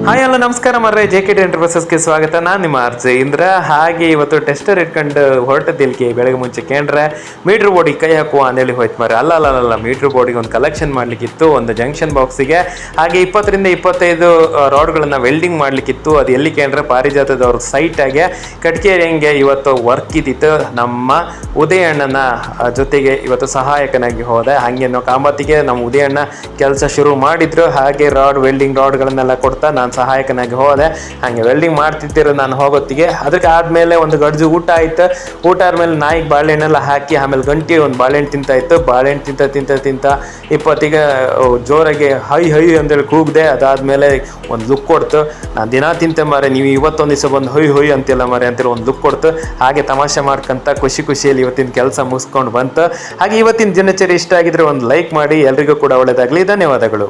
Hi hello ನಮಸ್ಕಾರ ಮರ್ರೆ JKT ಎಂಟರ್ಪ್ರೈಸಸ್ಗೆ ಸ್ವಾಗತ. ನಾನು ನಿಮ್ಮ ಆರ್ಜೆ ಇಂದ್ರ. ಹಾಗೆ ಇವತ್ತು ಟೆಸ್ಟರ್ ಇಟ್ಕೊಂಡು ಹೊರಟದಿಲ್ಕೆ ಬೆಳಗ್ಗೆ ಮುಂಚೆ ಕೇಂದ್ರೆ ಮೀಟ್ರ್ ಬೋರ್ಡಿಗೆ ಕೈ ಹಾಕುವ ಅಂದೇಳಿ ಹೋಯ್ತು ಮರ್ರೆ. ಅಲ್ಲ ಮೀಟ್ರ್ ಬೋರ್ಡಿಗೆ ಒಂದು ಕಲೆಕ್ಷನ್ ಮಾಡ್ಲಿಕ್ಕಿತ್ತು, ಒಂದು ಜಂಕ್ಷನ್ ಬಾಕ್ಸಿಗೆ. ಹಾಗೆ 20 ರಿಂದ 25 ರಾಡ್ಗಳನ್ನ ವೆಲ್ಡಿಂಗ್ ಮಾಡ್ಲಿಕ್ಕಿತ್ತು. ಅದು ಎಲ್ಲಿ ಕೇಂದ್ರೆ ಪಾರಿಜಾತದವ್ರ ಸೈಟಾಗೆ ಕಟ್ಕೇರಿಯಂಗೆ ಇವತ್ತು ವರ್ಕ್ ಇದ್ದಿತ್ತು. ನಮ್ಮ ಉದಯಣ್ಣನ ಜೊತೆಗೆ ಇವತ್ತು ಸಹಾಯಕನಾಗಿ ಹೋದೆ. ಹಾಗೆ ಕಾಮತ್ತಿಗೆ ನಮ್ಮ ಉದಯಣ್ಣ ಕೆಲಸ ಶುರು ಮಾಡಿದ್ರು. ಹಾಗೆ ವೆಲ್ಡಿಂಗ್ ರಾಡ್ಗಳನ್ನೆಲ್ಲ ಕೊಡ್ತಾ ನಾನು ಸಹಾಯಕನಾಗಿ ಹೋದೆ. ಹಾಗೆ ವೆಲ್ಡಿಂಗ್ ಮಾಡ್ತಿದ್ದಿರೋ ನಾನು ಹೋಗೋತ್ತಿಗೆ ಅದಕ್ಕೆ ಆದಮೇಲೆ ಒಂದು ಗಡ್ಜು ಊಟ ಆಯ್ತು. ಊಟ ಆದ್ಮೇಲೆ ನಾಯಿಗೆ ಬಾಳೆಹಣ್ಣೆಲ್ಲ ಹಾಕಿ ಆಮೇಲೆ ಗಂಟಿ ಒಂದು ಬಾಳೆಹಣ್ಣು ತಿಂತಾಯಿತ್ತು. ಬಾಳೆಹಣ್ಣು ತಿಂತ ಇಪ್ಪತ್ತಿಗೆ ಜೋರಾಗಿ ಹೈ ಅಂತೇಳಿ ಕೂಗಿದೆ. ಅದಾದಮೇಲೆ ಒಂದು ಲುಕ್ ಕೊಡ್ತು. ನಾನು ದಿನ ತಿಂತೆ ಮಾರೆ, ನೀವು ಇವತ್ತೊಂದು ದಿವಸ ಬಂದು ಹೊಯ್ ಅಂತಿಲ್ಲ ಮಾರೆ ಅಂತೇಳಿ ಒಂದು ಲುಕ್ ಕೊಡ್ತು. ಹಾಗೆ ತಮಾಷೆ ಮಾಡ್ಕೊಂತ ಖುಷಿಯಲ್ಲಿ ಇವತ್ತಿನ ಕೆಲಸ ಮುಗಿಸ್ಕೊಂಡು ಬಂತು. ಹಾಗೆ ಇವತ್ತಿನ ದಿನಚರಿ ಇಷ್ಟ ಆಗಿದ್ರೆ ಒಂದು ಲೈಕ್ ಮಾಡಿ. ಎಲ್ರಿಗೂ ಕೂಡ ಒಳ್ಳೆಯದಾಗಲಿ. ಧನ್ಯವಾದಗಳು.